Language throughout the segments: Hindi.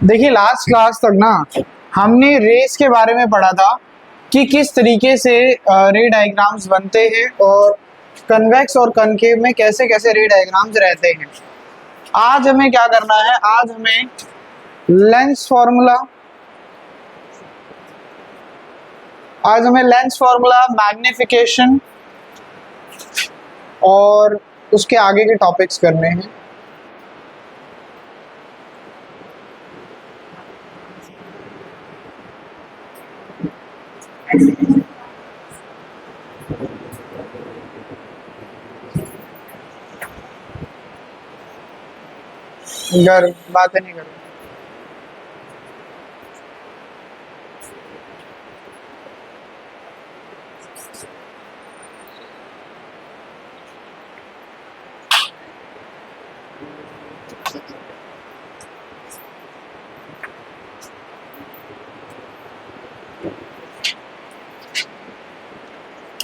देखिए लास्ट क्लास तक ना हमने रेस के बारे में पढ़ा था कि किस तरीके से रे डायग्राम्स बनते हैं और कन्वेक्स और कनकेव में कैसे कैसे रे डायग्राम्स रहते हैं। आज हमें क्या करना है, आज हमें लेंस फॉर्मूला मैग्निफिकेशन और उसके आगे के टॉपिक्स करने हैं। घर बातें नहीं करो।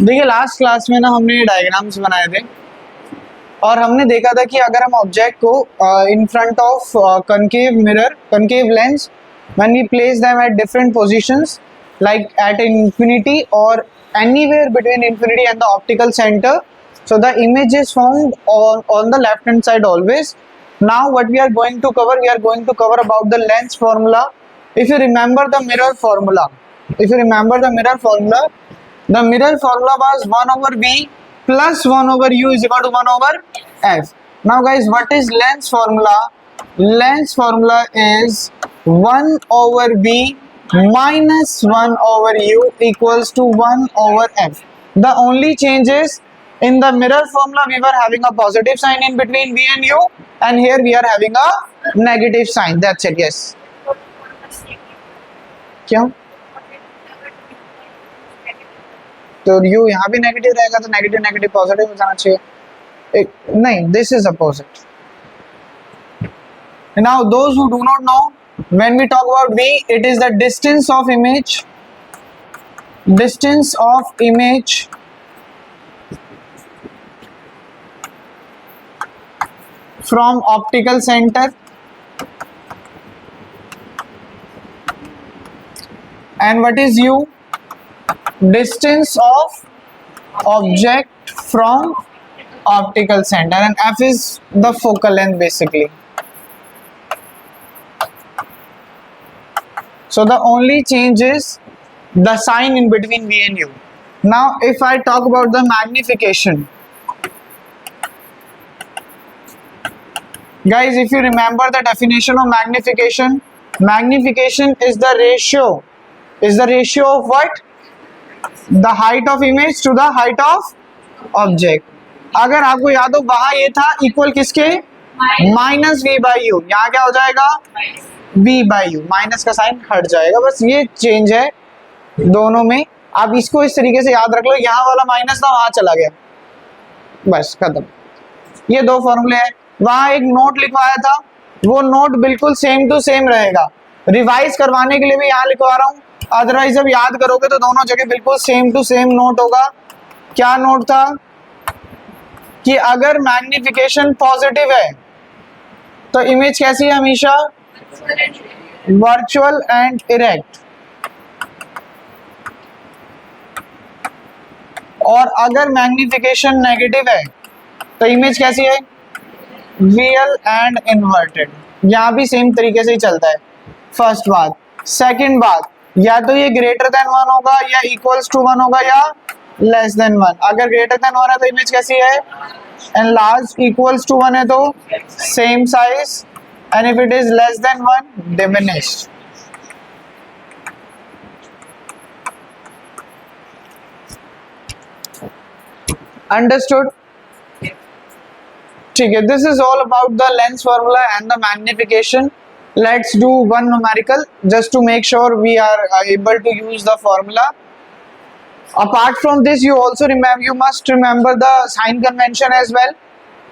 देखिए लास्ट क्लास में ना हमने डायग्राम्स बनाए थे और हमने देखा था कि अगर हम ऑब्जेक्ट को in front of concave lens, when we place them at different positions like at infinity or anywhere between infinity and the optical center, so the image is found on the left hand side always. Now what we are going to cover, we are going to cover about the lens formula. If you remember the mirror formula, the mirror formula was 1 over v plus 1 over u is equal to 1 over f. Now guys, what is lens formula? Lens formula is 1 over v minus 1 over u equals to 1 over f. The only change is in the mirror formula we were having a positive sign in between v and u, and here we are having a negative sign. That's it. Yes. क्यों? तो u यहाँ भी नेगेटिव रहेगा तो नेगेटिव नेगेटिव पॉजिटिव हो जाना चाहिए। नहीं, this is opposite. Now those who do not know, when we talk about v, it is the distance of image from optical center and what is u? Distance of object from optical center, and f is the focal length basically. So the only change is the sign in between v and u. Now if I talk about the magnification, guys, if you remember the definition of magnification, magnification is the ratio of what? The height of image to the height of object. अगर आपको याद हो वहां ये था इक्वल किसके? Minus v by u. यहाँ क्या हो जाएगा? v by u. माइनस का साइन हट जाएगा, बस ये चेंज है दोनों में। आप इसको इस तरीके से याद रख लो, यहाँ वाला माइनस था वहां चला गया, बस खत्म। ये दो फॉर्मूले हैं। वहां एक नोट लिखवाया था, वो नोट बिल्कुल सेम टू सेम रहेगा। रिवाइज करवाने के लिए भी यहाँ लिखवा रहा हूँ, अदरवाइज जब याद करोगे तो दोनों जगह बिल्कुल सेम टू सेम नोट होगा। क्या नोट था? कि अगर मैग्निफिकेशन पॉजिटिव है तो इमेज कैसी है? हमेशा वर्चुअल एंड इरेक्ट। और अगर मैग्निफिकेशन नेगेटिव है तो इमेज कैसी है? Real and inverted. यहाँ भी सेम तरीके से ही चलता है। फर्स्ट बात। सेकंड बात, या तो ये ग्रेटर देन 1 होगा या इक्वल्स टू 1 होगा या लेस देन 1। अगर ग्रेटर देन 1 है तो इमेज कैसी है? एनलार्ज। इक्वल्स टू 1 है तो same size, and if it is less than 1, diminished. Understood? ठीक है, this is all about the lens formula and the magnification. Let's do one numerical just to make sure we are able to use the formula. Apart from this, you must remember the sign convention as well.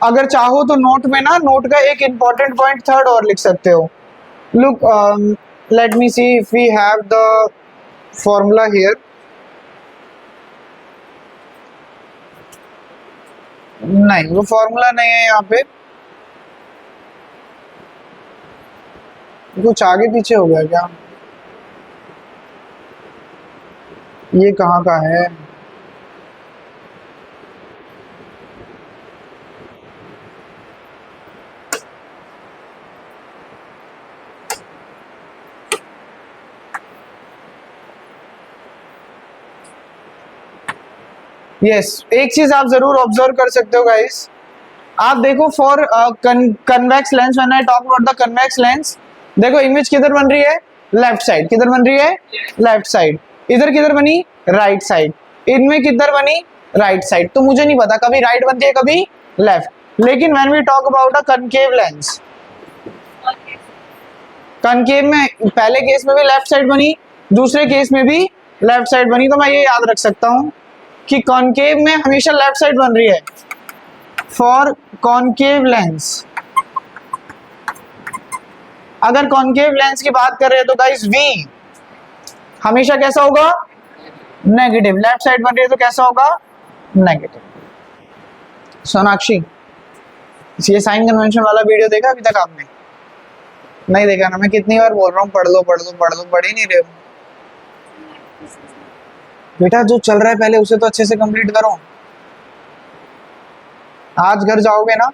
अगर चाहो तो नोट में ना, नोट का एक इंपॉर्टेंट पॉइंट थर्ड और लिख सकते हो। Look, let me see if we have the formula here. नहीं, वो फॉर्मूला नहीं है यहाँ पे। कुछ आगे पीछे हो गया क्या? ये कहाँ का है? यस, एक चीज आप जरूर ऑब्जर्व कर सकते हो गाइस, आप देखो for convex lens, when I talk about the convex lens, देखो इमेज किधर बन रही है? Left side. किधर बन रही है? Left side. इधर किधर बनी? Right side. इनमें किधर बनी? Right side. तो मुझे नहीं पता, कभी राइट बनती है कभी लेफ्ट। लेकिन when we talk about a concave lens, concave में पहले केस में भी लेफ्ट साइड बनी, दूसरे केस में भी लेफ्ट साइड बनी, तो मैं ये याद रख सकता हूं कि कॉनकेव में हमेशा लेफ्ट साइड बन रही है फॉर कॉनकेव लेंस। अगर कॉनकेव लेंस की बात कर रहे हैं तो गाइस वी हमेशा कैसा होगा? नेगेटिव। लेफ्ट साइड बन रही है तो कैसा होगा? नेगेटिव। सोनाक्षी, ये साइन कन्वेंशन वाला वीडियो देखा अभी तक आपने? नहीं देखा ना? मैं कितनी बार बोल रहा हूँ पढ़ लो पढ़ लो पढ़ लो, पढ़ ही नहीं रहे हो बेटा। जो चल रहा है पहले उसे तो अच्छे से कंप्लीट करो। आज घर जाओगे ना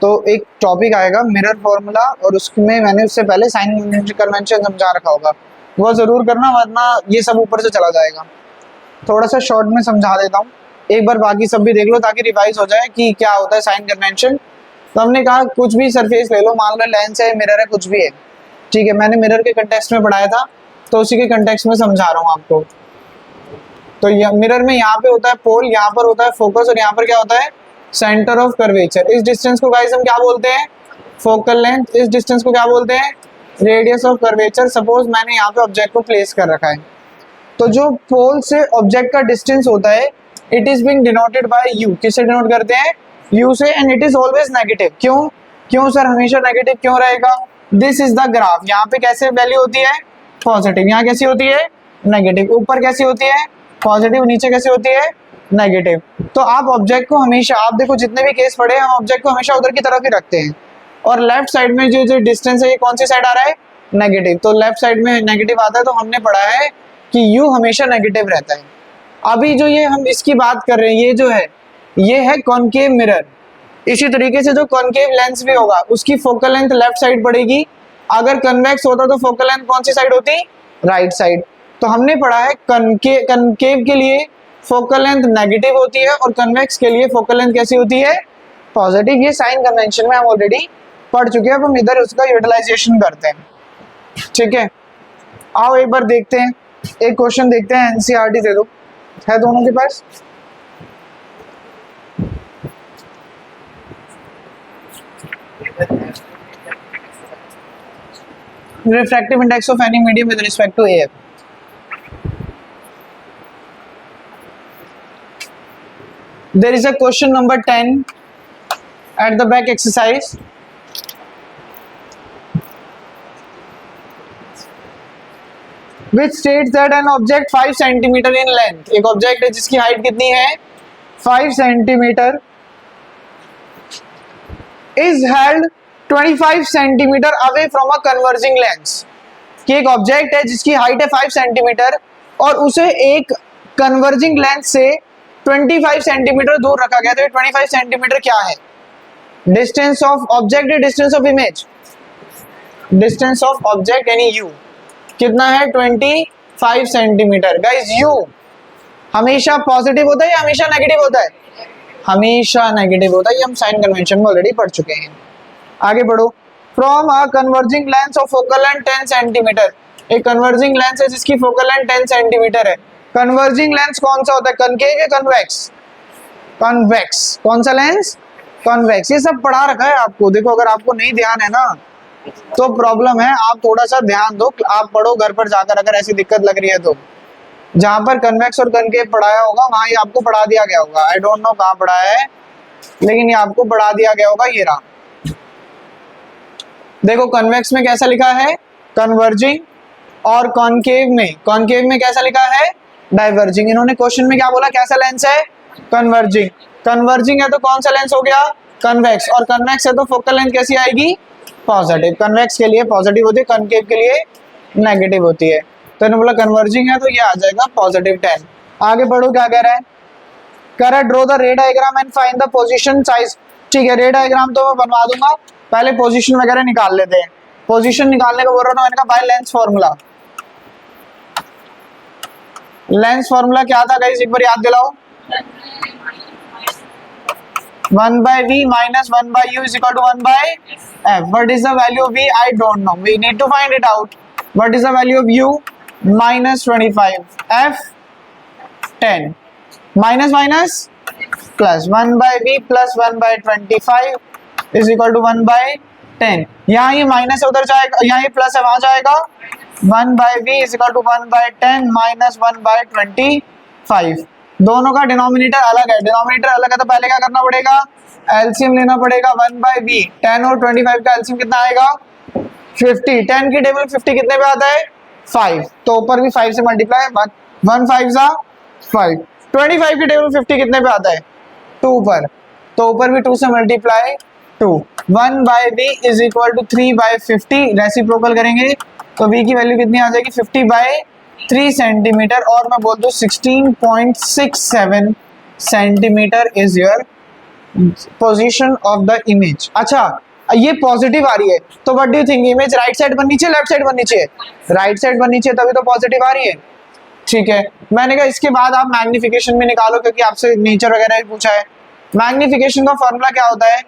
तो एक टॉपिक आएगा मिरर फॉर्मूला, और उसमें मैंने उससे पहले साइन कन्वेंशन समझा रखा होगा, वो जरूर करना, वरना ये सब ऊपर से चला जाएगा। थोड़ा सा शॉर्ट में समझा देता हूँ, एक बार बाकी सब भी देख लो ताकि रिवाइज हो जाए कि क्या होता है साइन कन्वेंशन। तो हमने कहा कुछ भी सरफेस ले लो, मान लो लेंस है, मिरर है, कुछ भी है, ठीक है। मैंने मिरर के कंटेक्स्ट में पढ़ाया था तो उसी के कंटेक्स्ट में समझा रहा हूँ आपको। तो मिरर में यहाँ पे होता है पोल, यहाँ पर होता है फोकस, और यहाँ पर क्या होता है? Centre of curvature. इस डिस्टेंस को गाइस हम क्या बोलते हैं? Focal length. इस डिस्टेंस को क्या बोलते हैं? Radius of curvature. सपोज मैंने यहाँ पे ऑब्जेक्ट को प्लेस कर रखा है, तो जो पोल से ऑब्जेक्ट का डिस्टेंस होता है, it is being denoted by you. किससे डिनोट करते हैं? यू से। And it is always negative. क्यों? क्यों सर हमेशा नेगेटिव क्यों रहेगा? This is the graph. यहाँ पे कैसे वैल्यू होती है? पॉजिटिव। यहाँ कैसी होती है? नेगेटिव। ऊपर कैसी होती है? पॉजिटिव। नीचे कैसी होती है? नेगेटिव। तो आप ऑब्जेक्ट को हमेशा, आप देखो जितने भी केस पढ़े, हम ऑब्जेक्ट को हमेशा उधर की तरफ ही रखते हैं, और लेफ्ट साइड में जो जो डिस्टेंस है ये कौन सी साइड आ रहा है? नेगेटिव। तो लेफ्ट साइड में नेगेटिव आता है, तो हमने पढ़ा है कि यू हमेशा नेगेटिव रहता है। अभी जो ये हम इसकी बात कर रहे हैं, ये जो है ये है कॉनकेव मिरर। इसी तरीके से जो कॉनकेव लेंस भी होगा उसकी फोकल लेंथ लेफ्ट साइड पड़ेगी। अगर कन्वेक्स होता तो फोकल लेंथ कौन सी साइड होती? Right side. तो हमने पढ़ा है कनकेव के लिए फोकल लेंथ नेगेटिव होती है और कन्वेक्स के लिए फोकल लेंथ कैसी होती है? पॉजिटिव। ये साइन कन्वेंशन में हम ऑलरेडी पढ़ चुके हैं, अब हम इधर उसका यूटिलाइजेशन करते हैं, ठीक है। आओ एक बार देखते हैं, एक क्वेश्चन देखते हैं, एनसीईआरटी दे दो, है दोनों के पास? refractive index of any medium with respect to AF. There is a question number 10 at the back exercise. Which states that an object 5 centimeter in length, एक ऑब्जेक्ट है जिसकी हाइट कितनी है? 5 centimetre, is held 25 centimetre away from a converging lens. कि एक ऑब्जेक्ट है जिसकी हाइट है 5 सेंटीमीटर और उसे एक कन्वर्जिंग लेंस से 25 सेंटीमीटर दूर रखा गया। तो 25 सेंटीमीटर क्या है? Distance of object, distance of image, distance of object यानी यू कितना है? 25 सेंटीमीटर। गाइस यू हमेशा पॉजिटिव होता है या हमेशा नेगेटिव होता है? हमेशा नेगेटिव होता है, ये हम साइन कन्वेंशन में ऑलरेडी पढ़ चुके हैं। आगे बढ़ो। From a converging lens of focal length 10 centimetre, एक कन्वर्जिंग लेंस है जिसकी फोकल लेंथ 10 सेंटीमीटर है। कन्वर्जिंग लेंस कौन सा होता है? कनकेव या कन्वेक्स? कन्वेक्स। कौन सा लेंस? कन्वेक्स। ये सब पढ़ा रखा है आपको, देखो अगर आपको नहीं ध्यान है ना तो प्रॉब्लम है, आप थोड़ा सा ध्यान दो, आप पढ़ो घर पर जाकर, अगर ऐसी दिक्कत लग रही है तो। जहां पर कन्वेक्स और कनकेव पढ़ाया होगा वहां ये आपको पढ़ा दिया गया होगा, आई डोंट नो कहाँ पढ़ाया है लेकिन ये आपको पढ़ा दिया गया होगा। ये रहा, देखो कन्वेक्स में कैसा लिखा है? कन्वर्जिंग, और कॉनकेव में कैसा लिखा है? डाइवर्जिंग। इन्होंने क्वेश्चन में क्या बोला? कैसा लेंस है? कन्वर्जिंग। कन्वर्जिंग है तो कौन सा लेंस हो गया? कन्वेक्स। और कन्वेक्स है तो फोकल लेंथ कैसी आएगी? पॉजिटिव, कन्वेक्स के लिए पॉजिटिव होती है, कनकेव के लिए नेगेटिव होती है। तो इन्होंने बोला कन्वर्जिंग है तो ये आ जाएगा +10। आगे बढ़ो, क्या कह रहा है, कह रहा है ड्रॉ द रे diagram and find the position size. ठीक है, रे डायग्राम तो मैं बनवा दूंगा, पहले पोजीशन वगैरह निकाल लेते हैं। पोजीशन निकालने को बोल रहा था, मैंने कहा by lens formula. Lens formula क्या था गाइस, एक बार याद दिलाओ। 1/v minus 1/u is equal to 1/f. What is the value of v? I don't know. We need to find it out. What is the value of u? -25. F 10. Minus minus plus 1/v plus 1/25 is equal to 1/10. यहाँ ये माइनस है उधर जाएगा, यहाँ ये प्लस है वहां जाएगा। 1/v is equal to 1/10 minus 1/25। दोनों का डिनोमिनेटर अलग है, डिनोमिनेटर अलग है तो पहले क्या करना पड़ेगा, एलसीएम लेना पड़ेगा। 1/v 10 और 25 का एलसीएम कितना आएगा 50। 10 की टेबल 50 कितने पे आता है 5, तो ऊपर भी 5 से मल्टीप्लाई, 1 5 सा 5। 25 की टेबल 50 कितने पे आता है 2 पर, तो ऊपर भी 2 से multiply 2। 1/v is equal to 3/50, reciprocal करेंगे तो v की वैल्यू कितनी आ जाएगी 50/3 सेंटीमीटर, और मैं बोल दूं 16.67 centimetre is your position of the image. अच्छा, ये पॉजिटिव आ रही है तो what do you think, image right side बननी चाहिए लेफ्ट साइड बननी चाहिए, राइट साइड बननी चाहिए, तभी तो पॉजिटिव आ रही है। ठीक है, मैंने कहा इसके बाद आप मैग्निफिकेशन भी निकालो, क्योंकि आपसे नेचर वगैरह भी पूछा है। मैग्निफिकेशन का फॉर्मूला क्या होता है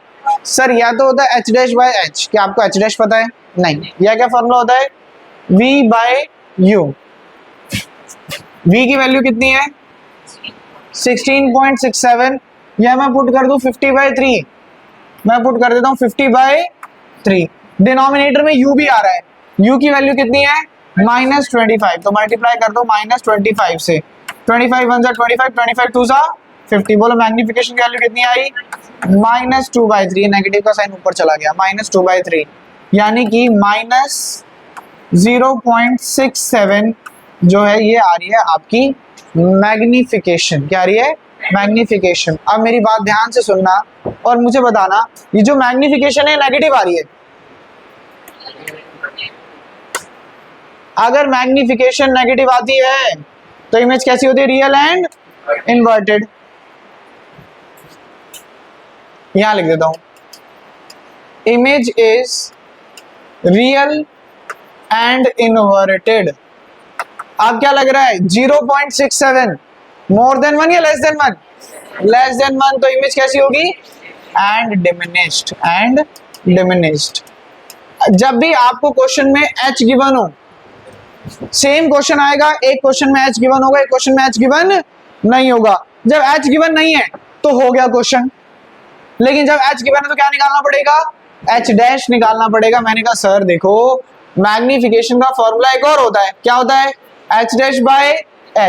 सर, या तो होता है h'/h। क्या आपको h' पता है, नहीं, या क्या फॉर्मूला होता है v/u। v की वैल्यू कितनी है 16.67, या मैं पुट कर दूं 50/3, मैं पुट कर देता हूं 50/3। डिनोमिनेटर में u भी आ रहा है, u की वैल्यू कितनी है -25, तो मल्टीप्लाई कर दो -25 से। 25 1 जा 25, 25 2 जा 50। बोलो मैग्निफिकेशन की वैल्यू कितनी आई -2/3, नेगेटिव का साइन ऊपर चला गया, -2/3, यानी कि -0.67 जो है ये आ रही है आपकी मैग्निफिकेशन। क्या आ रही है मैग्निफिकेशन। अब मेरी बात ध्यान से सुनना और मुझे बताना, ये जो मैग्निफिकेशन है नेगेटिव आ रही है। अगर मैग्निफिकेशन नेगेटिव आती है तो इमेज कैसी होती है, रियल एंड इन्वर्टेड। यहां लिख देता हूं, image is real and inverted. अब क्या लग रहा है 0.67, मोर देन 1 या लेस देन 1, लेस देन 1, तो इमेज कैसी होगी एंड डिमिनिश्ड, एंड डिमिनिश्ड। जब भी आपको क्वेश्चन में h गिवन हो, सेम क्वेश्चन आएगा, एक क्वेश्चन में h गिवन होगा, एक क्वेश्चन में h गिवन नहीं होगा। जब h गिवन नहीं है तो हो गया क्वेश्चन, लेकिन जब h गिवन है तो क्या निकालना पड़ेगा, h' निकालना पड़ेगा। मैंने कहा सर देखो मैग्निफिकेशन का फॉर्मूला एक और होता है, क्या होता है h'/h।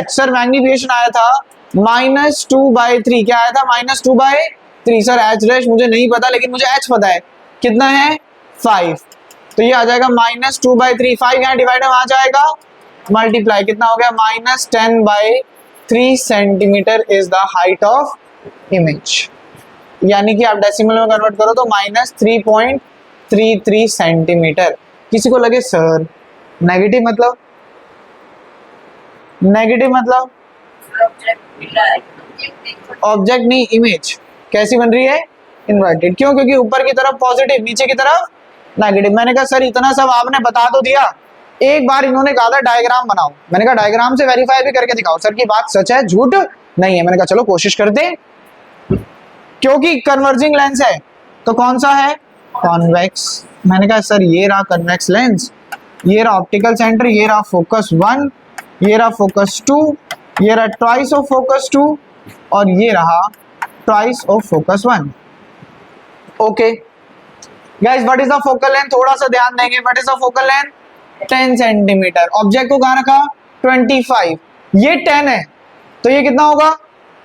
सर मैग्निफिकेशन आया था -2/3, क्या आया था -2/3। सर h' मुझे नहीं पता, लेकिन मुझे h पता है, कितना है 5, तो ये आ जाएगा -2/3। 5 यहाँ डिवाइड वहां जाएगा, मल्टीप्लाई कितना हो गया -10/3 centimetre is the height of image. यानी कि आप डेसिमल में कन्वर्ट करो तो -3.33 सेंटीमीटर। किसी को लगे सर नेगेटिव मतलब, नेगेटिव मतलब ऑब्जेक्ट नहीं, इमेज कैसी बन रही है इन्वर्टेड। क्यों, क्योंकि ऊपर की तरफ पॉजिटिव, नीचे की तरफ नेगेटिव। मैंने कहा सर इतना सब आपने बता तो दिया, एक बार इन्होंने कहा था डायग्राम बनाओ, मैंने कहा डायग्राम से वेरीफाई भी करके दिखाओ सर की बात सच है झूठ नहीं है। मैंने कहा चलो कोशिश करते, क्योंकि कन्वर्जिंग लेंस है तो कौन सा है कॉन्वेक्स। मैंने कहा सर ये रहा कन्वेक्स लेंस, ये रहा ऑप्टिकल सेंटर, ये रहा फोकस 1, ये रहा फोकस 2, ये रहा ट्वाइस ऑफ फोकस 2, और ये रहा twice of focus 1। Okay guys, what is the focal length, थोड़ा सा ध्यान देंगे। What is the focal length 10 centimetre. Object को कहां रखा 25, ये 10 है तो ये कितना होगा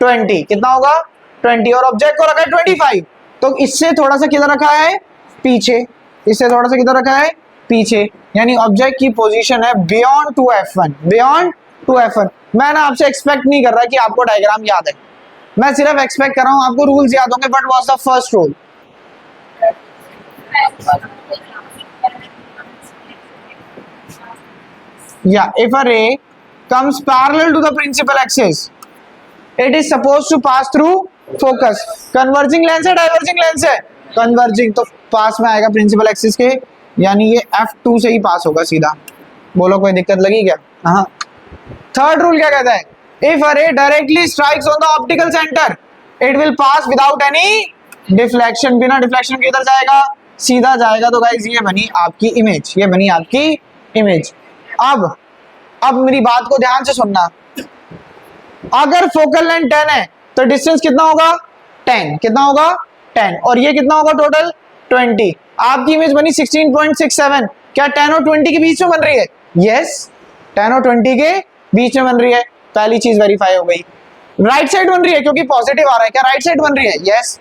20, कितना होगा 20, और ऑब्जेक्ट को रखा है 25, तो इससे थोड़ा सा किधर रखा है पीछे, इससे थोड़ा सा किधर रखा है पीछे, यानी ऑब्जेक्ट की पोजीशन है बियॉन्ड 2f1, बियॉन्ड 2f1। मैं ना आपसे एक्सपेक्ट नहीं कर रहा कि आपको डायग्राम याद है, मैं सिर्फ एक्सपेक्ट कर रहा हूं आपको रूल्स याद होंगे। But what's the first rule, Yeah, if a ray comes parallel to the principal axis, it is supposed to pass through focus. Converging lens है, diverging lens है? Converging, तो पास में आएगा प्रिंसिपल एक्सिस के, यानी ये F2 से ही पास होगा सीधा. बोलो कोई दिक्कत लगी क्या? हाँ. थर्ड रूल क्या कहता है? If a ray directly strikes on the optical center, it will pass without any deflection. बिना डिफ्लेक्शन के इधर जाएगा, सीधा जाएगा. तो गाइस ये बनी आपकी इमेज, ये बनी आपकी इमेज. अब मेरी बात को ध्यान से सुनना. अगर फोकल लेंथ 10 है तो डिस्टेंस कितना होगा? 10. कितना होगा? 10. और ये कितना होगा टोटल? 20. आपकी इमेज बनी 16.67. क्या 10 और 20 के बीच में बन रही है? यस, 10 और 20 के बीच में बन रही है. पहली चीज वेरीफाई हो गई. राइट साइड बन रही है क्योंकि पॉजिटिव आ रहा है. क्या राइट साइड बन रही है? यस.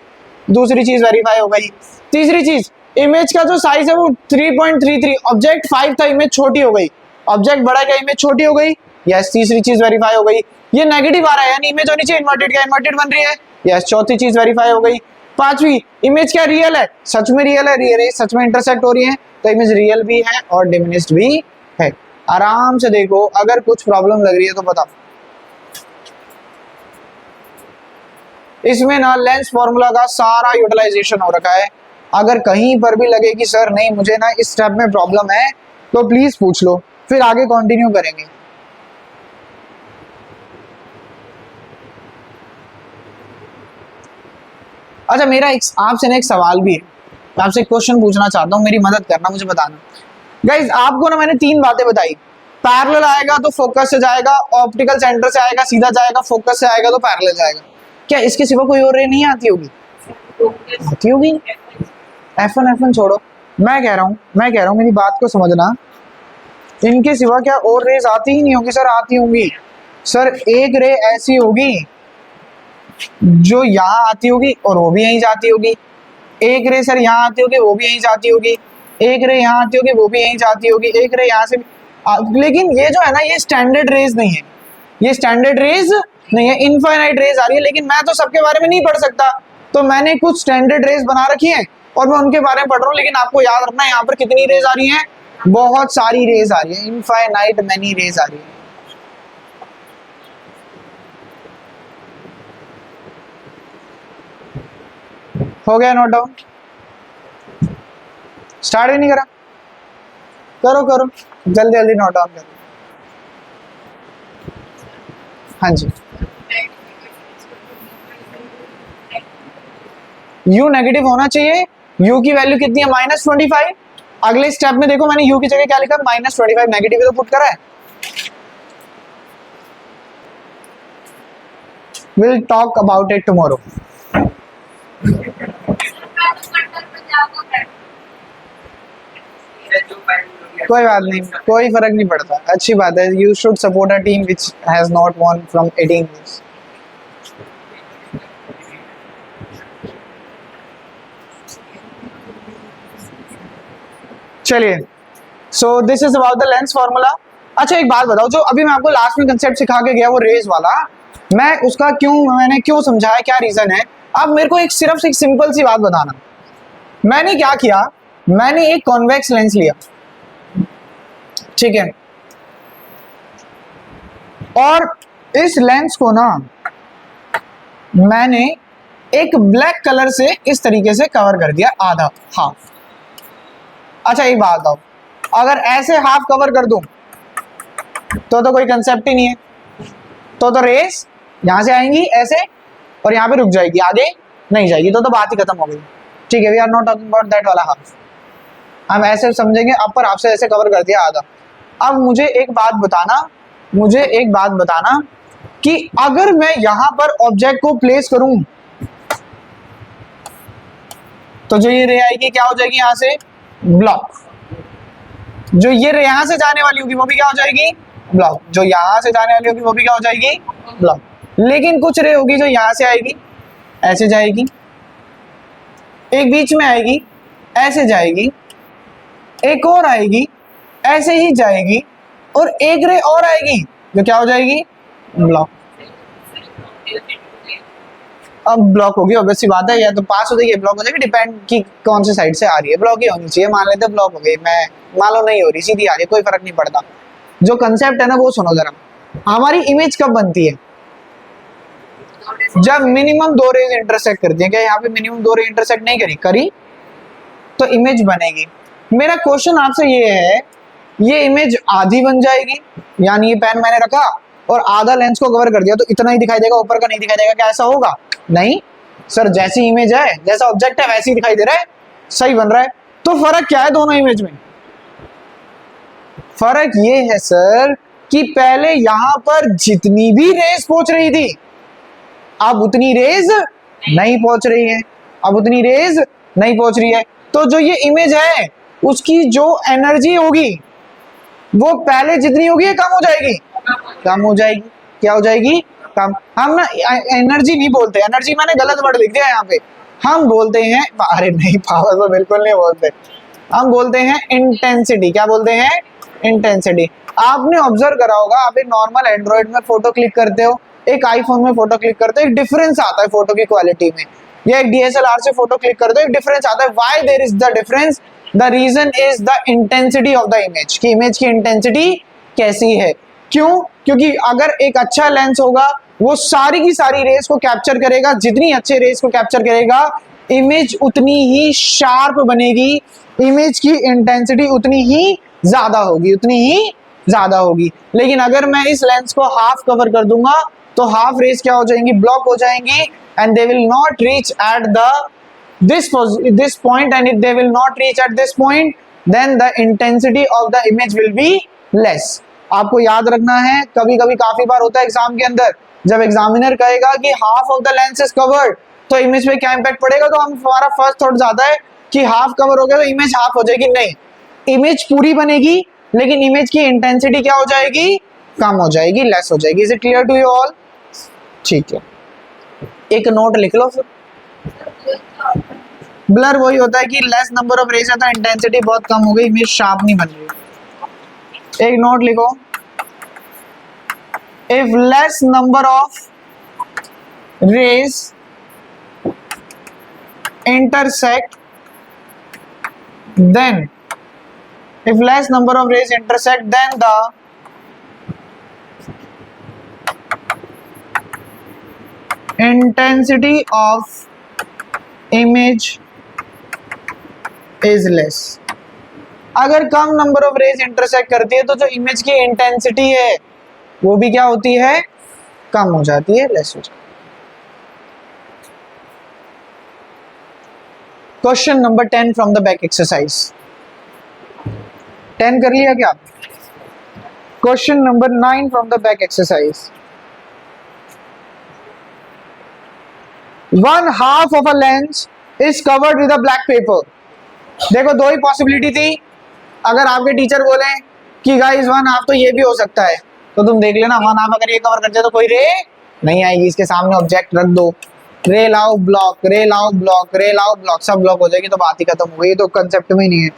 दूसरी चीज वेरीफाई हो गई. तीसरी चीज, इमेज का जो साइज है वो 3.33. ऑब्जेक्ट 5 था, इमेज छोटी हो गई. ऑब्जेक्ट बड़ा क्या, इमेज छोटी हो गई? यस. तीसरी चीज वेरीफाई हो गई. ये नेगेटिव आ रहा है यानी इमेज होनी चाहिए इन्वर्टेड. क्या इन्वर्टेड बन रही है? यस. चौथी चीज वेरीफाई हो गई. पांचवी, इमेज क्या रियल है? सच में रियल है. रियल है, सच में इंटरसेक्ट हो रही है तो इमेज रियल भी है और डिमिनिश्ड भी है. आराम से देखो, अगर कुछ प्रॉब्लम लग रही है तो बताओ. इसमें ना लेंस फॉर्मूला का सारा यूटिलाइजेशन हो रखा है. अगर कहीं पर भी लगे कि सर नहीं मुझे ना इस स्टेप में प्रॉब्लम है तो प्लीज पूछ लो, फिर आगे कंटिन्यू करेंगे. अच्छा, मेरा आपसे ना एक सवाल भी है. मैं आपसे एक क्वेश्चन पूछना चाहता हूँ, मेरी मदद करना, मुझे बताना. गाइज आपको ना मैंने 3 बातें बताई. पैरेलल आएगा तो फोकस से जाएगा, ऑप्टिकल सेंटर से आएगा सीधा जाएगा, फोकस से आएगा तो पैरेलल जाएगा. क्या इसके सिवा कोई और रे नहीं आती होगी? आती होगी. F1 छोड़ो, मैं कह रहा हूँ मेरी बात को समझना. इनके सिवा क्या और रेज आती ही नहीं होगी? सर आती होंगी. सर एक रे ऐसी होगी जो यहाँ आती होगी और वो भी यहीं जाती होगी. एक रे सर यहाँ आती होगी, वो भी यहीं जाती होगी. एक रे यहाँ आती होगी, वो भी यहीं जाती होगी. एक रे यहाँ से लेकिन ये जो है ना, ये स्टैंडर्ड रेज नहीं है. ये स्टैंडर्ड रेज नहीं है, इनफाइनाइट रेज आ रही है. लेकिन मैं तो सबके बारे में नहीं पढ़ सकता, तो मैंने कुछ स्टैंडर्ड रेज बना रखी है और मैं उनके बारे में पढ़ रहा हूँ. लेकिन आपको याद रखना, यहाँ पर कितनी रेज आ रही हैं? बहुत सारी रेज आ रही है. इनफाइनाइट मैनी रेज आ रही है. हो गया नोट डाउन? स्टार्ट ही नहीं करा? करो जल्दी जल्दी नोट डाउन करो. हाँ जी. U नेगेटिव होना चाहिए. U की वैल्यू कितनी है? -25. अगले स्टेप में देखो मैंने U की जगह क्या लिखा? -25. नेगेटिव तो पुट करा है. We'll talk about it tomorrow. कोई बात नहीं, कोई फर्क नहीं पड़ता. अच्छी बात है. You should support a team which has not won from 18 years. चलिए, so this is about the lens formula. अच्छा एक बात बताओ, जो अभी मैं आपको लास्ट में कंसेप्ट सिखा के गया वो रेज वाला, मैंने क्यों समझाया, क्या रीजन है? अब मेरे को सिर्फ एक सिंपल सी बात बताना. मैंने क्या किया, मैंने एक कॉन्वेक्स लेंस लिया, ठीक है, और इस लेंस को ना मैंने एक ब्लैक कलर से इस तरीके से कवर कर दिया, आधा, हाफ. अच्छा एक बात बताओ, अगर ऐसे हाफ कवर कर दूं तो कोई कंसेप्ट ही नहीं है. तो रेस यहां से आएंगी ऐसे और यहाँ पे रुक जाएगी, आगे नहीं जाएगी. तो बात ही खत्म हो गई. ठीक है, we are not talking about that वाला हाफ. हम ऐसे समझेंगे, अब पर आपसे ऐसे कवर कर दिया आधा. अब मुझे एक बात बताना कि अगर मैं यहां पर ऑब्जेक्ट को प्लेस करूं तो जो ये रे आएगी क्या हो जाएगी? यहां से ब्लॉक. जो ये रे यहां से जाने वाली होगी वो भी क्या हो जाएगी? ब्लॉक. जो यहां से जाने वाली होगी वो भी क्या हो जाएगी? ब्लॉक. लेकिन कुछ रे होगी जो यहां से आएगी, ऐसे जाएगी, एक बीच में आएगी, ऐसे जाएगी, एक और आएगी, ऐसे ही जाएगी, और एक रे और आएगी जो क्या हो जाएगी? ब्लॉक. अब ब्लॉक होगी, ऑब्वियस सी बात है, या तो पास हो जाएगी या ब्लॉक हो जाएगी, डिपेंड की कौन से साइड से आ रही है. ब्लॉक ही होनी चाहिए. मान लेते ब्लॉक हो गई, मैं मान लो नहीं हो रही, सीधी आ रही है, कोई फर्क नहीं पड़ता. जो कंसेप्ट है ना वो सुनो जरा। हमारी इमेज कब बनती है? जब मिनिमम दो रेज इंटरसेक्ट करती है। क्या यहाँ पे मिनिमम दो रेज इंटरसेक्ट नहीं करी तो इमेज बनेगी। मेरा क्वेश्चन आपसे ये है, ये इमेज आधी बन जाएगी, यानी ये पेन मैंने रखा और आधा लेंस को कवर कर दिया तो इतना ही दिखाई देगा, ऊपर का नहीं दिखाई देगा, क्या ऐसा होगा? नहीं सर, जैसी इमेज है, जैसा ऑब्जेक्ट है वैसे ही दिखाई दे रहा है, सही बन रहा है। तो फर्क क्या है दोनों इमेज में? फर्क ये है सर कि पहले यहां पर जितनी भी रेज पहुंच रही थी अब उतनी रेज नहीं पहुंच रही है, अब उतनी रेज नहीं पहुंच रही है। तो जो ये इमेज है उसकी जो एनर्जी होगी वो पहले जितनी होगी कम हो जाएगी, कम हो जाएगी। क्या हो जाएगी? कम। हम ना एनर्जी नहीं बोलते, एनर्जी मैंने गलत वर्ड लिख दिया यहाँ पे, हम बोलते हैं, अरे नहीं पावर तो बिल्कुल नहीं बोलते, हम बोलते हैं इंटेंसिटी। क्या बोलते हैं? इंटेंसिटी। आपने ऑब्जर्व करा होगा, आप एक नॉर्मल एंड्रॉइड में फोटो क्लिक करते हो, एक आईफोन में फोटो क्लिक करते हो, एक डिफरेंस आता है फोटो की क्वालिटी में, या एक डीएसएलआर से फोटो क्लिक करते हो, एक डिफरेंस आता है। Why there is the difference? The reason is the intensity of the image, कि इमेज की इंटेंसिटी कैसी है। क्यों? क्योंकि अगर एक अच्छा लेंस होगा वो सारी की सारी रेस को कैप्चर करेगा, जितनी अच्छे रेस को कैप्चर करेगा इमेज उतनी ही शार्प बनेगी, इमेज की इंटेंसिटी उतनी ही ज्यादा होगी, उतनी ही ज्यादा होगी। लेकिन अगर मैं इस लेंस को हाफ कवर कर दूंगा तो हाफ रेस क्या हो जाएंगी? ब्लॉक हो जाएंगी, and they will not reach at the this point, and if they will not reach at this point then the intensity of the image will be less। आपको याद रखना है, कभी कभी काफी बार होता है एग्जाम के अंदर, जब एग्जामिनर कहेगा कि half of the lens is covered तो इमेज पे क्या इंपैक्ट पड़ेगा, तो हमारा फर्स्ट थॉट ज्यादा है कि हाफ कवर हो गया तो इमेज हाफ हो जाएगी। नहीं, इमेज पूरी बनेगी लेकिन इमेज की इंटेंसिटी क्या हो जाएगी? कम हो जाएगी, लेस हो जाएगी। Is it clear to you all? ठीक है, एक नोट लिख लो फिर। ब्लर वही होता है कि लेस नंबर ऑफ रेज है तो इंटेंसिटी बहुत कम हो गई, इमेज शार्प नहीं बन रही। एक नोट लिखो, if less number of rays intersect then if less number of rays intersect then the intensity of image is less। अगर कम नंबर ऑफ रेज इंटरसेक्ट करती है तो जो इमेज की इंटेंसिटी है वो भी क्या होती है? कम हो जाती है, लेस हो जाती है। Question number 10 from the back exercise. 10 कर लिया क्या? Question number 9 from the back exercise. One half of a lens is covered with a black pepper. देखो दो ही पॉसिबिलिटी थी, अगर आपके टीचर बोले कि गाइस वन हाफ तो ये भी हो सकता है तो तुम देख लेना, वन हाफ अगर ये कवर कर दिया तो कोई रे नहीं आएगी, इसके सामने ऑब्जेक्ट रख दो, रे लाओ ब्लॉक, रे लाओ ब्लॉक, रे लाओ ब्लॉक, सब ब्लॉक हो जाएगी तो बात ही खत्म हो गई। तो कंसेप्ट में नहीं है।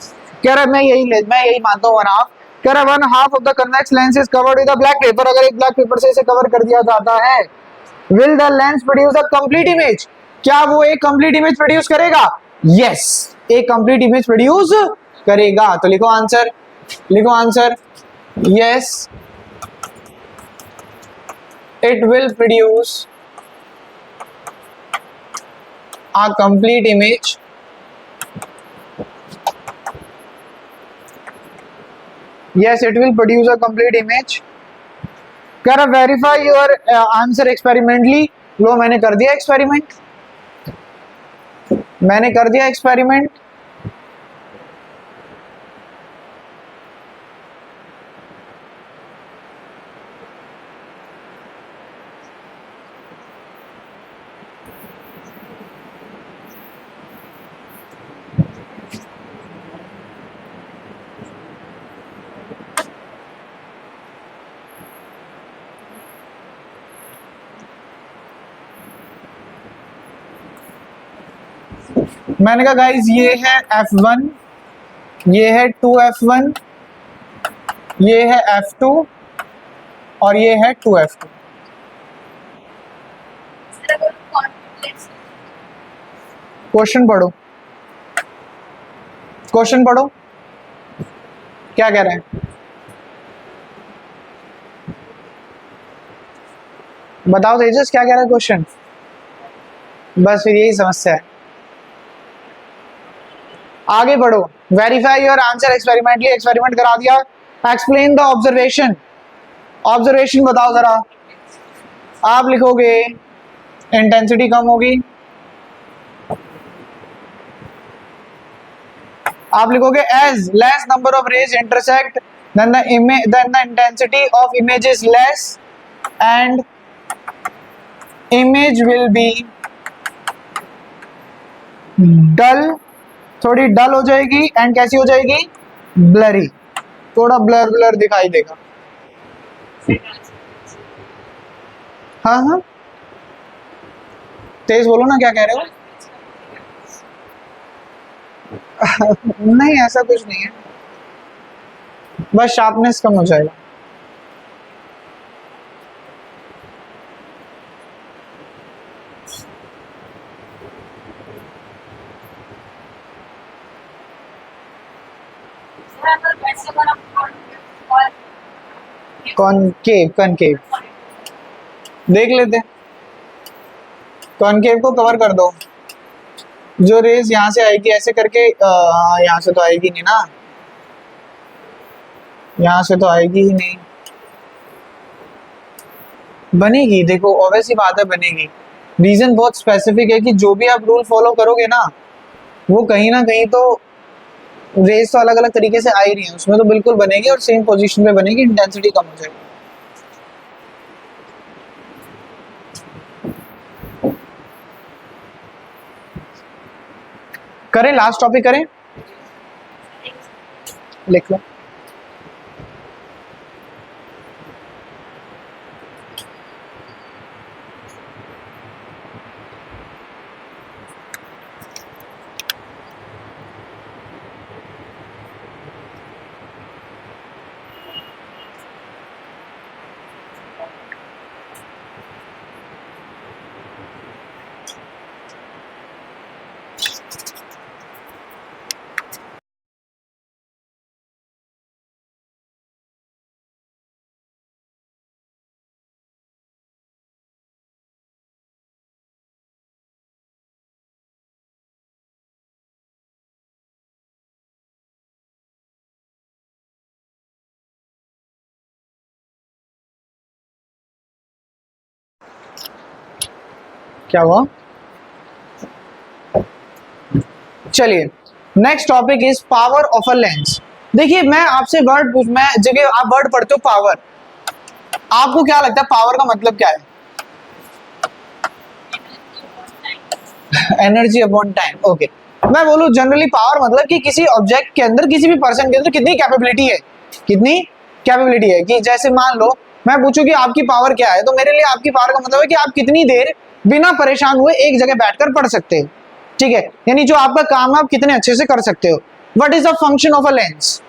कह रहा मैं यही मानता हूँ वन हाफ। कह रहा one half of the convex lens is covered with a black pepper. अगर एक ब्लैक पेपर से इसे कवर कर दिया जाता है, will the lens produce a complete image? क्या वो एक कंप्लीट इमेज प्रोड्यूस करेगा? यस, एक कंप्लीट इमेज प्रोड्यूस करेगा। तो लिखो आंसर, लिखो answer, yes it will produce a complete image yes it will produce a complete image। कह रहा verify your answer experimentally। लो मैंने कर दिया एक्सपेरिमेंट, मैंने कर दिया एक्सपेरिमेंट। मैंने कहा गाइस ये है F1, ये है 2F1, ये है F2 और ये है 2F2। क्वेश्चन पढ़ो, क्वेश्चन पढ़ो, क्या कह रहे हैं? बताओ तेजस क्या कह रहा है क्वेश्चन? बस फिर यही समस्या है। आगे बढ़ो। Verify your answer experimentally, experiment करा दिया। एक्सप्लेन द ऑब्जर्वेशन, ऑब्जर्वेशन बताओ जरा। आप लिखोगे इंटेंसिटी कम होगी, आप लिखोगे as less number of rays intersect then the intensity of image is less and image will be dull, थोड़ी डल हो जाएगी एंड कैसी हो जाएगी? ब्लरी, थोड़ा ब्लर ब्लर दिखाई देगा। हाँ हाँ तेज बोलो ना, क्या कह रहे हो? नहीं ऐसा कुछ नहीं है, बस शार्पनेस कम हो जाएगा। कॉनकेव, कॉनकेव देख लेते, कॉनकेव को कवर कर दो। जो रेज यहाँ से आएगी ऐसे करके, यहाँ से तो आएगी नहीं ना, यहाँ से तो आएगी ही नहीं, बनेगी, देखो ऑब्वियस ही बात है बनेगी। रीजन बहुत स्पेसिफिक है कि जो भी आप रूल फॉलो करोगे ना, वो कहीं ना कहीं तो रेज तो अलग अलग तरीके से आ ही रही है, उसमें तो बिल्कुल बनेगी और सेम पोजीशन पे बनेगी, इंटेंसिटी कम हो जाएगी। करें लास्ट टॉपिक करें, लिख लो। क्या हुआ? चलिए next topic is power of a lens. देखिए मैं आपसे वर्ड पूछ, मैं जगह आप वर्ड पढ़ते हो पावर, आपको क्या लगता है पावर का मतलब क्या है? Energy upon time. ओके, मैं बोलूं जनरली पावर मतलब कि किसी ऑब्जेक्ट के अंदर, किसी भी पर्सन के अंदर कितनी कैपेबिलिटी है, कितनी कैपेबिलिटी है। कि जैसे मान लो मैं पूछूं कि आपकी पावर क्या है, तो मेरे लिए आपकी पावर का मतलब है कि आप कितनी देर बिना परेशान हुए एक जगह बैठकर पढ़ सकते हो, ठीक है, यानी जो आपका काम है आप कितने अच्छे से कर सकते हो। What is the function of a lens?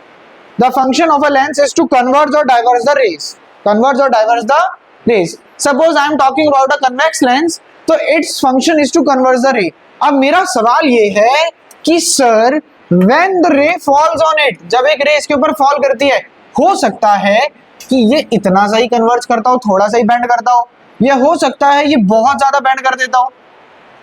The function of a lens is to converge और डाइवर्स द रेज, कन्वर्ज और diverse the rays. Suppose I am talking about a convex lens, तो its function is to converge the ray. अब मेरा सवाल ये है कि sir when the ray falls on it, जब एक रे इसके ऊपर फॉल करती है, हो सकता है कि ये इतना सा ही कन्वर्ज करता हो, थोड़ा सा ही बेंड करता हो, या हो सकता है ये बहुत ज्यादा बेंड कर देता हो,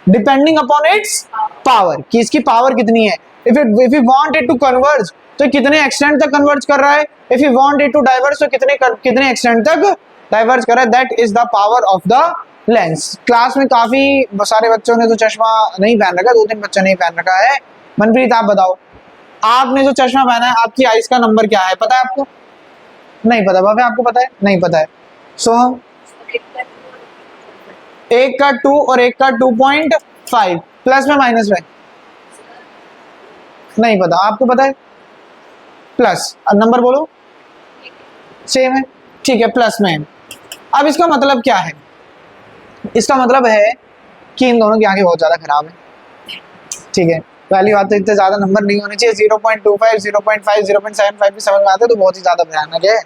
डिपेंडिंग अपॉन इट्स पावर, कि इसकी पावर कितनी है। If you want it to converge तो कितने एक्सटेंट तक कन्वर्ज कर रहा है, if you want it to diverge तो कितने एक्सटेंट तक डाइवर्ज कर रहा है, that is the power of the lens. Class में काफी सारे बच्चों ने तो चश्मा नहीं पहन रखा, 2-3 बच्चों ने पहन रखा है। मनप्रीत आप बताओ, आपने जो चश्मा पहना है आपकी आइज का नंबर क्या है, पता है आपको? नहीं पता। बाबा आपको पता है? नहीं पता है। सो एक का 2 और एक का 2.5, प्लस में माइनस में? नहीं पता। आपको पता है? प्लस, नंबर बोलो। सेम है, ठीक है, प्लस में। अब इसका मतलब क्या है? इसका मतलब है कि इन दोनों की आंखें बहुत ज्यादा खराब है, ठीक है। पहली बात तो इतने ज्यादा नंबर नहीं होने चाहिए, 0.25, 0.5, 0.75 भी समझ में आते तो बहुत ही ज्यादा भयानक है।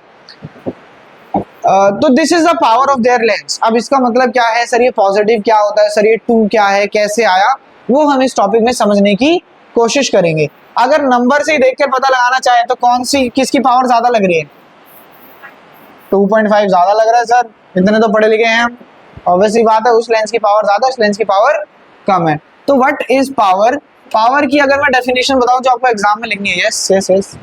तो this is the power of their lens. अब इसका मतलब क्या है सर, ये पॉजिटिव क्या होता है सर, ये 2 क्या है, कैसे आया, वो हम इस टॉपिक में समझने की कोशिश करेंगे। अगर नंबर से ही देख कर पता लगाना चाहे तो कौन सी, किसकी पावर ज्यादा लग रही है? 2.5 ज्यादा लग रहा है सर, इतने तो पढ़े लिखे हैं हम। ऑब्वियसली बात है, उस लेंस की पावर ज्यादा, इस लेंस की पावर कम है। तो व्हाट इज पावर? पावर की अगर मैं डेफिनेशन बताऊं जो आपको एग्जाम में लिखनी है, यस यस यस।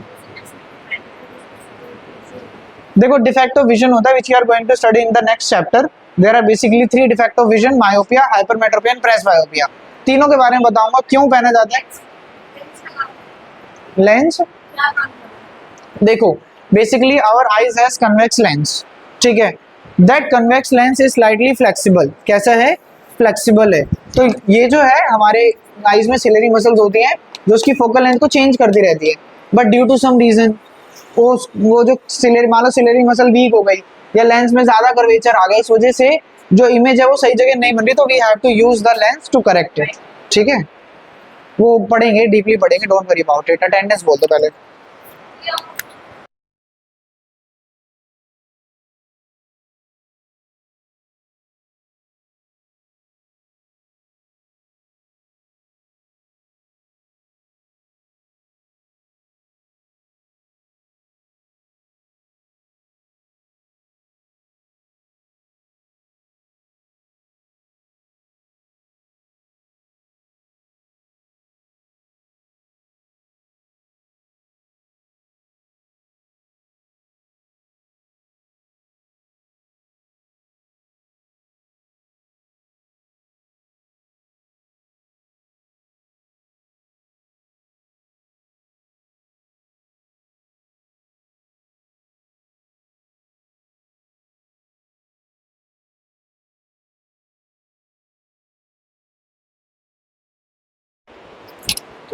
देखो डिफेक्ट ऑफ विजन होता है which you are going to study in the next chapter. There are basically 3 defect of vision, myopia, hypermetropia and presbyopia. तीनों के बारे में बताऊंगा, क्यों पहना जाता है लेंस। देखो basically our eyes has convex lens, ठीक है। That convex lens is slightly flexible. कैसा है? फ्लेक्सिबल है। तो ये जो है हमारे आईज में सिलेरी मसल्स होती हैं जो उसकी फोकल लेंथ को चेंज करती रहती है, but due to some reason वो जो सिलेरी, मान लो सिलेरी मसल वीक हो गई या लेंस में ज्यादा कर्वेचर आ गया, इस वजह से जो इमेज है वो सही जगह नहीं बन रही, तो we have to use the lens to correct it, ठीक है। वो पढ़ेंगे, डीपली पढ़ेंगे, don't worry about it. Attendance बोल दो पहले।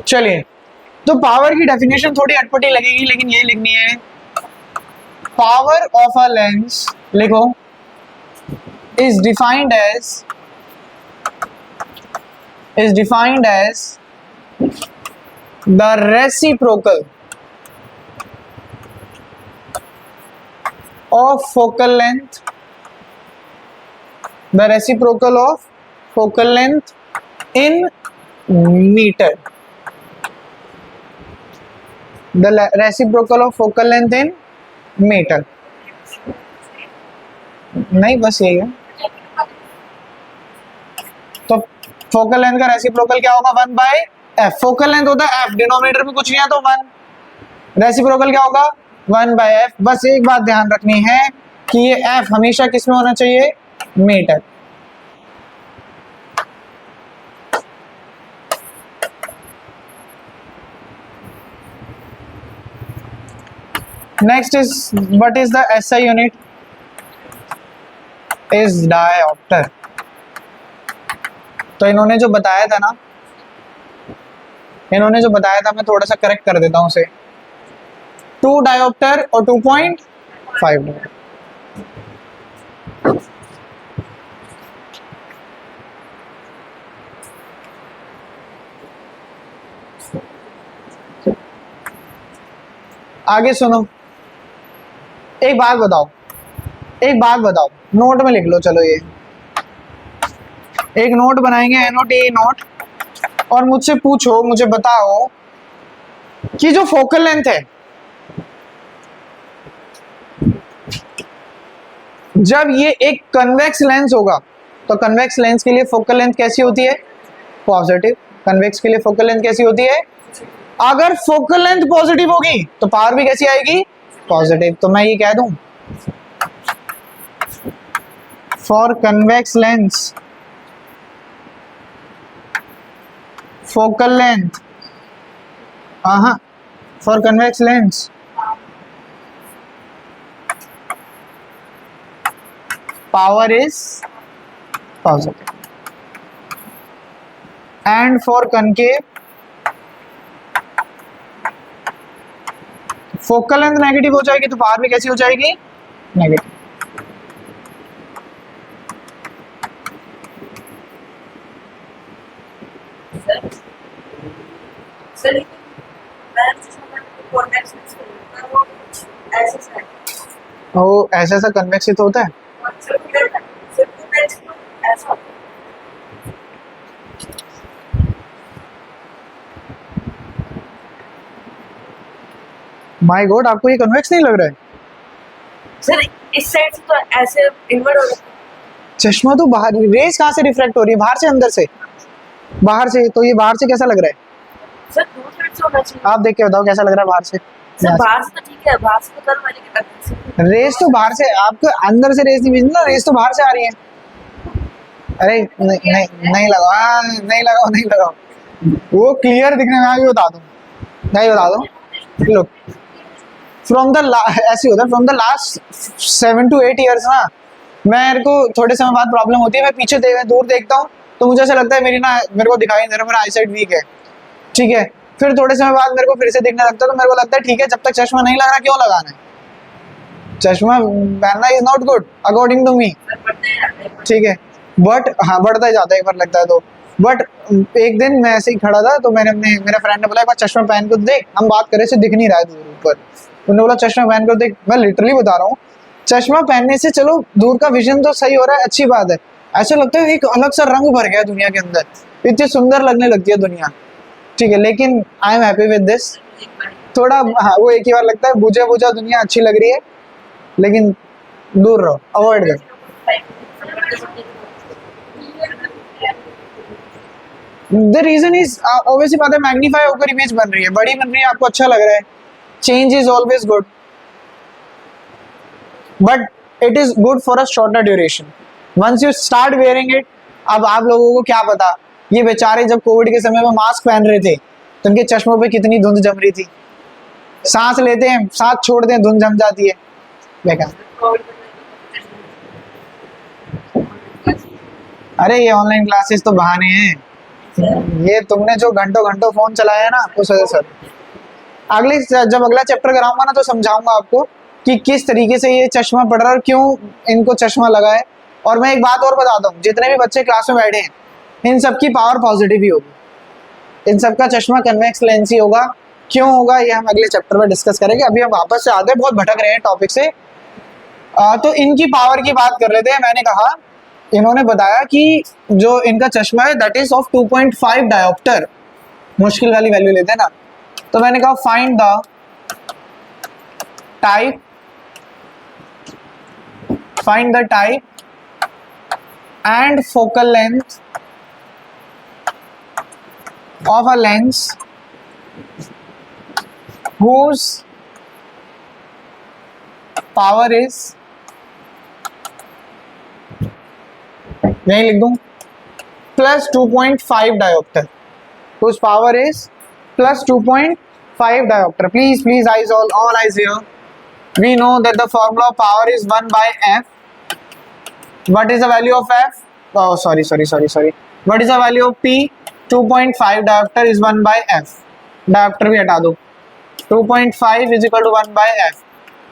चलिए, तो पावर की डेफिनेशन थोड़ी अटपटी लगेगी, लेकिन ये लिखनी है। पावर ऑफ अ लेंस, लिखो, is defined as the reciprocal of focal length, the reciprocal of focal length in metre, the reciprocal of focal length in meter। नहीं, बस यही है। तो फोकल लेंथ का रेसिप्रोकल क्या होगा? 1/f। फोकल लेंथ होता है f, डिनोमिनेटर में कुछ नहीं है तो 1। रेसिप्रोकल क्या होगा? 1/f। बस एक बात ध्यान रखनी है कि ये f हमेशा किस में होना चाहिए? Metre. Next is, what is the SI unit? Is diopter। तो इन्होंने जो बताया था मैं थोड़ा सा करेक्ट कर देता हूं उसे। 2 डायोप्टर और 2.5 डायोप्टर। आगे सुनो, एक बात बताओ, नोट में लिख लो। चलो ये एक नोट बनाएंगे, NOT नोट, और मुझसे पूछो, मुझे बताओ कि जो फोकल लेंथ है, जब ये एक कन्वेक्स लेंस होगा तो कन्वेक्स लेंस के लिए फोकल लेंथ कैसी होती है? पॉजिटिव। कन्वेक्स के लिए फोकल लेंथ कैसी होती है? अगर फोकल लेंथ पॉजिटिव होगी तो पावर भी कैसी आएगी? पॉजिटिव। तो मैं ये कह दूं, for convex lens focal length, for convex lens power is positive, and for concave focal length negative हो जाएगी तो पावर भी कैसी हो जाएगी? नेगेटिव। वो ऐसा कन्वेक्स ही तो होता है। माय गॉड, आपको ये कन्वेक्स नहीं लग रहा है? सर इस साइड से तो ऐसे इन्वर्ट हो रहा है। चश्मा तो बाहर, रेस कहाँ से रिफ्लेक्ट हो रही है? बाहर से अंदर से? बाहर से। तो ये बाहर से कैसा लग रहा है? सर दूर साइड से होना चाहिए। आप देख के बताओ कैसा लग रहा है बाहर से? सर बाहर से तो ठीक है, बाहर से तो कल वाले के तक से। रेस तो बाहर से, आपको अंदर से रेस नहीं भेजनी ना, रेस तो बाहर से आ रही है। अरे नहीं नहीं, नहीं लगाओ, नहीं लगाओ, नहीं लगाओ, वो क्लियर दिखने में, मैं बता दूं, मैं बता दूं, लो फ्रॉम द ऐसे होता है, from the last 7 to 8 years ना, मेरे को थोड़े समय बाद प्रॉब्लम होती है, मैं पीछे दूर देखता हूँ तो मुझे ऐसा लगता है मेरी ना, मेरे को दिखाई नहीं दे रहा, मेरा आईसाइट वीक है, ठीक है। फिर थोड़े समय बाद मेरे को फिर से दिखने लगता है, तो मेरे को लगता है ठीक है, जब तक चश्मा नहीं लग रहा क्यों लगाना है? चश्मा पहनना is not good according to me, ठीक है। बट हाँ, बढ़ता ही जाता है एक बार लगता है तो। बट एक दिन मैं ऐसे ही खड़ा था, तो मैंने अपने, मेरा फ्रेंड ने बोला एक बार चश्मा पहन कर देख, हम बात कर रहे थे, दिख नहीं रहा है दूर ऊपर, उन्होंने बोला चश्मा पहन कर देख, मैं लिटरली बता रहा हूँ, चश्मा पहनने से चलो दूर का विजन तो सही हो रहा है, अच्छी बात है, ऐसा लगता है एक अलग सा रंग भर गया है दुनिया के अंदर, इतनी सुंदर लगने लगती है दुनिया, ठीक है। लेकिन I am happy with this, थोड़ा हाँ, वो एक ही बार लगता है बुझा बुझा दुनिया अच्छी लग रही है, लेकिन दूर रहो, अवॉइड करो। द रीजन इज ऑब्वियसली बात है, मैग्नीफाई होकर इमेज बन रही है, बड़ी बन रही है, आपको अच्छा लग रहा है, change is always good, but it is good for a shorter duration, once you start wearing it. अब आप लोगों को क्या पता, ये बेचारे जब कोविड के समय में मास्क पहन रहे थे तो उनके चश्मों पे कितनी धुंध जम रही थी, सांस लेते हैं, सांस छोड़ते हैं, धुंध जम जाती है, बेकार। अरे ये ऑनलाइन क्लासेस तो बहाने हैं, ये तुमने जो घंटों घंटों फोन चलाया है ना, उस वजह से। अगले जब अगला चैप्टर कराऊंगा ना, तो समझाऊंगा आपको कि किस तरीके से ये चश्मा पड़ रहा है और क्यों इनको चश्मा लगा है। और मैं एक बात और बताता हूँ, जितने भी बच्चे क्लास में बैठे हैं इन सबकी पावर पॉजिटिव ही होगी, इन सबका चश्मा कन्वेक्स लेंस ही होगा। क्यों होगा ये हम अगले चैप्टर में डिस्कस करेंगे, अभी हम वापस से आते हैं, बहुत भटक रहे हैं टॉपिक से। तो इनकी पावर की बात कर लेते हैं। मैंने कहा, इन्होंने बताया कि जो इनका चश्मा है दैट इज ऑफ 2.5 डायोप्टर, मुश्किल वाली वैल्यू लेते हैं ना, तो मैंने कहा find the type, find the type and focal length of a lens whose power is, यही लिख दूं, plus 2.5 dioptre, whose power is plus 2.5 diopter. Please eyes, all eyes here. We know that the formula of power is 1 by f. What is the value of f? Oh, sorry. What is the value of p? 2.5 diopter is 1 by f. Diopter भी हटा दो, 2.5 is equal to 1 by f.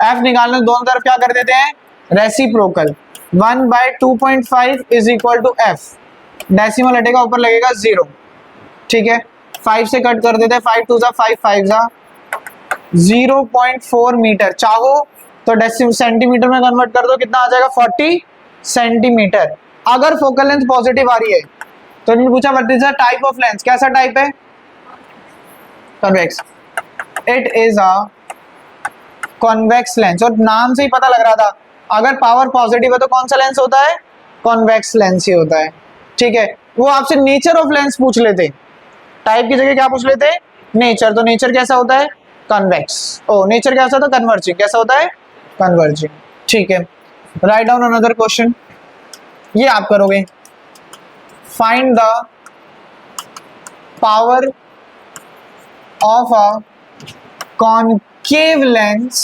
f निकालने दोनों तरफ क्या कर देते हैं, reciprocal, 1 by 2.5 is equal to f, decimal हटेगा, ऊपर लगेगा 0, ठीक है। 5 से कट कर देते हैं, 5 2 जा 5 5 जा 0.4 मीटर, चाहो तो सेंटीमीटर में कन्वर्ट कर दो, कितना आ जाएगा 40 सेंटीमीटर। अगर फोकल लेंथ पॉजिटिव आ रही है तो इन्होंने पूछा what is the type of lens, कैसा टाइप है, convex, it is a convex lens, और नाम से ही पता लग रहा था, अगर पावर पॉजिटिव है तो कौन सा लेंस होता है, कॉन्वेक्स लेंस ही होता है, ठीक है। वो आपसे नेचर ऑफ लेंस पूछ लेते, टाइप की जगह क्या पूछ लेते, नेचर, तो नेचर कैसा होता है, कन्वेक्स, ओ नेचर कैसा होता है, कन्वर्जिंग, कैसा होता है, कन्वर्जिंग, ठीक है। राइट डाउन अनदर क्वेश्चन, ये आप करोगे, find the power of a concave lens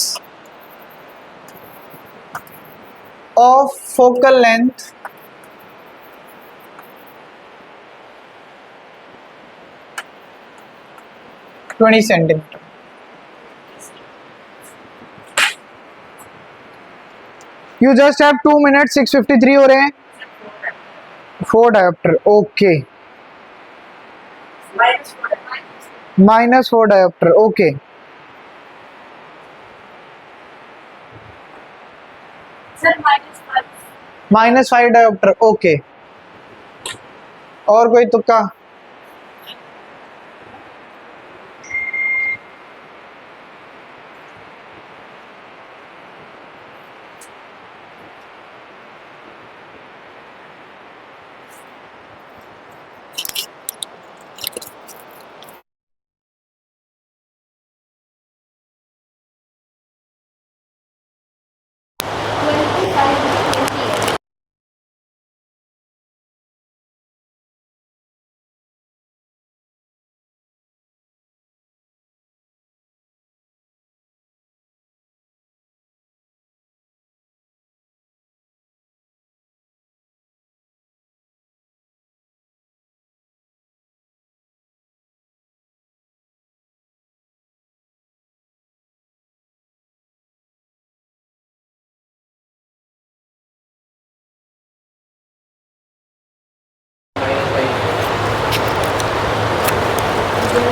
of focal length 20 centimeter. You just have 2 minutes, 6:53 हो रहे हैं, 4 diopter, okay, -4 diopter, okay. -5 dioptre, okay. और कोई तुक्का,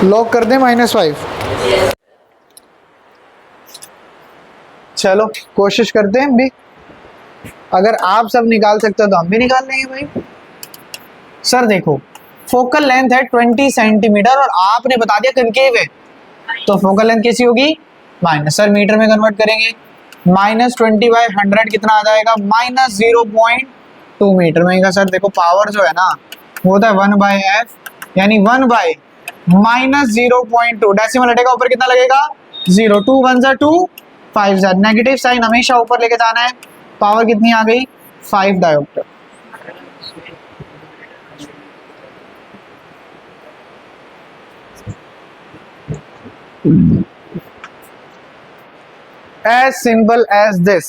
लॉक कर दें -5। चलो कोशिश करते हैं भी, अगर आप सब निकाल सकते हो तो हम भी निकाल लेंगे भाई। सर देखो फोकल लेंथ है 20 सेंटीमीटर और आपने बता दिया कनकेव है, तो फोकल लेंथ कैसी होगी माइनस, सर मीटर में कन्वर्ट करेंगे, -20/100 कितना आ जाएगा -0.2 मीटर में का। सर देखो पावर जो है ना वो होता है 1/f, यानी 1/-0.2, डेसिमल हटेगा ऊपर कितना लगेगा 0, 2 1 जा 2, 5 जा, नेगेटिव साइन हमेशा ऊपर लेके जाना है। पावर कितनी आ गई 5 dioptre. As simple as this.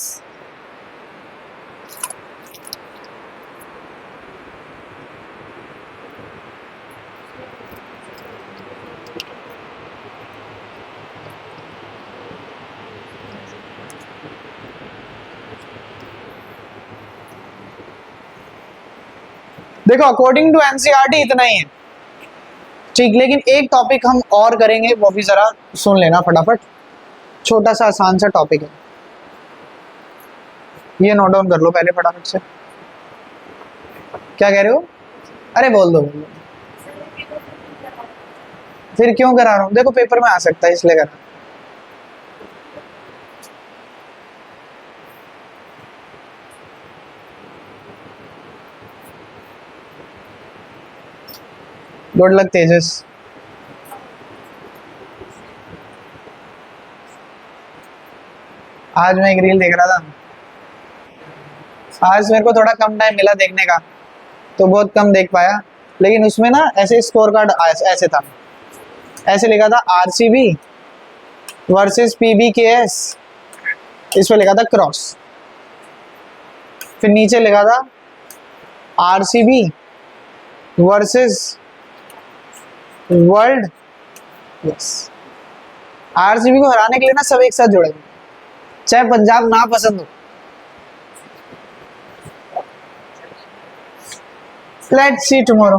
देखो अकॉर्डिंग टू एनसीईआरटी इतना ही है, ठीक, लेकिन एक टॉपिक हम और करेंगे, वो भी जरा सुन लेना फटाफट, छोटा सा आसान सा टॉपिक है, ये नोट डाउन कर लो पहले फटाफट से। क्या कह रहे हो? अरे बोल दो, बोल दो। फिर क्यों करा रहा हूँ? देखो पेपर में आ सकता है इसलिए करा। गुड लक तेजस। आज मैं एक रील देख रहा था, आज मेरे को थोड़ा कम टाइम मिला देखने का तो बहुत कम देख पाया, लेकिन उसमें ना ऐसे स्कोर कार्ड ऐसे था, ऐसे लिखा था आरसीबी वर्सेस पीबीकेएस, इस पे लिखा था क्रॉस, फिर नीचे लिखा था RCB versus world, yes, RCB को हराने के लिए ना सब एक साथ जुड़ेंगे, चाहे पंजाब ना पसंद हो। Let's see tomorrow.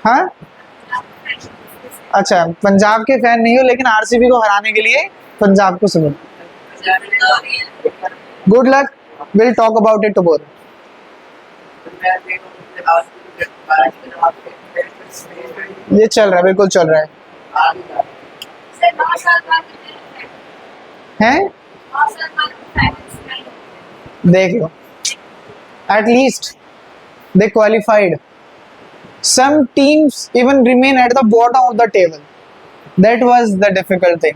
हाँ अच्छा, पंजाब के फैन नहीं हो लेकिन आरसीबी को हराने के लिए पंजाब को support. Good luck, will talk about it tomorrow. ये चल रहा है, बिल्कुल चल रहा है। हैं? देख लो, at least they qualified. Some teams even remain at the bottom of the table. That was the difficult thing.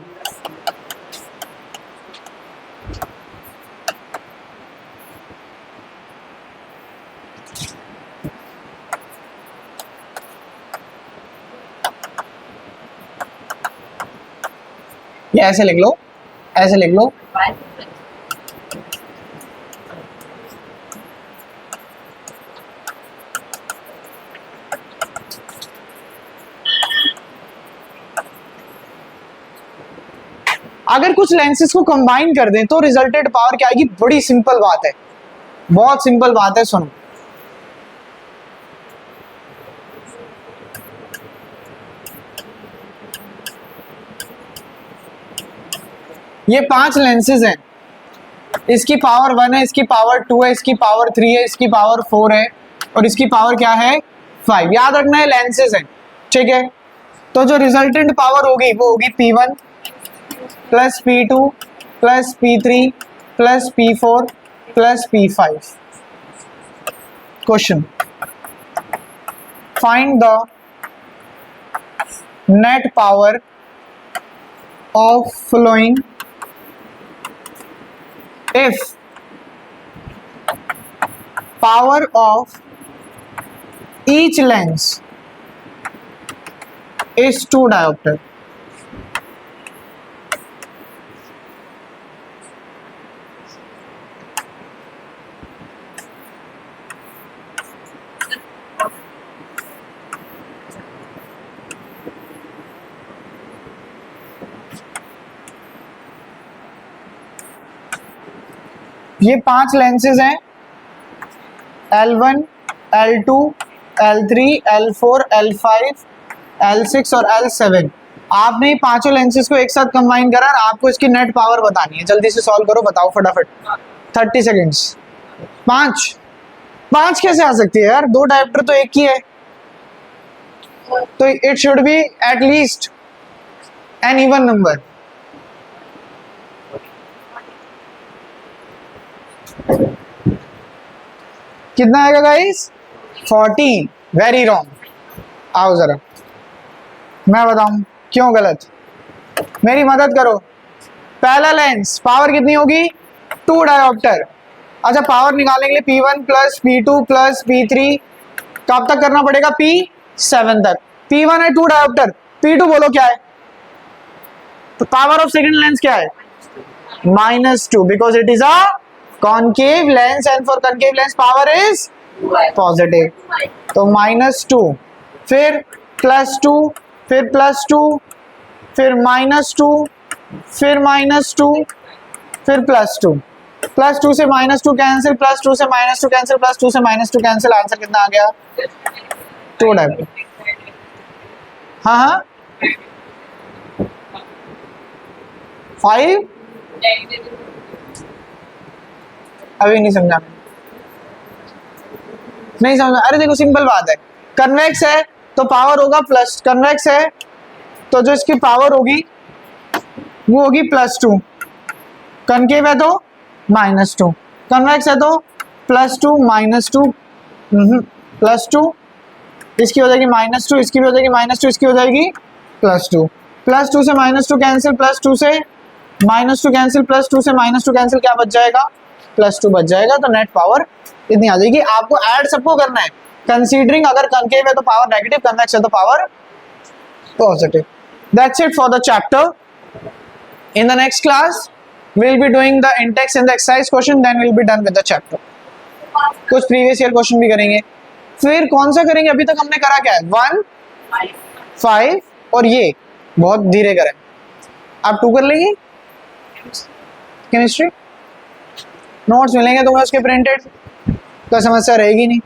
ये ऐसे लिख लो, ऐसे लिख लो, अगर कुछ लेंसेज को कंबाइन कर दें तो रिजल्टेड पावर क्या आएगी? बड़ी सिंपल बात है, बहुत सिंपल बात है, सुनो। ये 5 लेंसेज हैं, इसकी पावर 1 है, इसकी पावर 2 है, इसकी पावर 3 है, इसकी पावर 4 है और इसकी पावर क्या है 5। याद रखना है लेंसेज हैं, ठीक है। तो जो रिजल्टेंट पावर होगी वो होगी P1 plus P2 plus P3 plus P4 plus P5। Question, find the net power of following if power of each lens is 2 diopter। ये 5 लेंसेज हैं, L1, L2, L3, L4, L5, L6 और L7। आपने ही पांचों लेंसेज को एक साथ कंबाइन करा और आपको इसकी नेट पावर बतानी है। जल्दी से सॉल्व करो, बताओ फटाफट। 30 सेकेंड्स। पांच कैसे आ सकती है यार, दो डायोप्टर तो एक ही है, तो it should be at least an even number. कितना आएगा गाइस? 14। Very wrong. आओ जरा मैं बताऊं क्यों गलत, मेरी मदद करो। पहला लेंस पावर कितनी होगी? 2 डायोप्टर। अच्छा, पावर निकालने के लिए P1 plus P2 plus P3 कब तक करना पड़ेगा? P7 तक। P1 है 2 डायोप्टर, P2 बोलो क्या है? तो पावर ऑफ सेकंड लेंस क्या है? -2, because it is a concave lens and for concave lens power is positive. तो -2, फिर +2, फिर +2, फिर -2, फिर -2, फिर +2। +2 से -2 कैंसिल, +2 से -2 कैंसिल, +2 से -2 कैंसिल। आंसर कितना आ गया? 2 डायोप्टर। हाँ हाँ 5। अभी नहीं समझा, नहीं समझा। अरे देखो सिंपल बात है, कन्वेक्स है तो पावर होगा प्लस, कन्वेक्स है तो जो इसकी पावर होगी वो होगी +2, कनकेव है तो -2, कन्वेक्स है तो +2 -2, +2, इसकी हो जाएगी -2, इसकी भी हो जाएगी -2, इसकी हो जाएगी +2। +2 से -2 कैंसिल, +2 से -2 कैंसिल, +2 से -2 कैंसिल, क्या बच जाएगा? +2 बच जाएगा। तो नेट पावर इतनी आ जाएगी। आपको ऐड सबको करना है, कंसीडरिंग अगर कनकेव है तो पावर नेगेटिव, कन्वेक्स है तो power positive. That's it for the chapter. In the next class, we'll be doing the in-text and the exercise question, then we'll be done with the chapter. कुछ previous year question भी करेंगे। फिर कौन सा करेंगे? अभी तक हमने करा क्या है? 1, 5 और ये बहुत धीरे करें। आप 2 कर लेंगे? केमिस्ट्री नोट्स मिलेंगे तुम्हें उसके प्रिंटेड, तो समस्या रहेगी नहीं।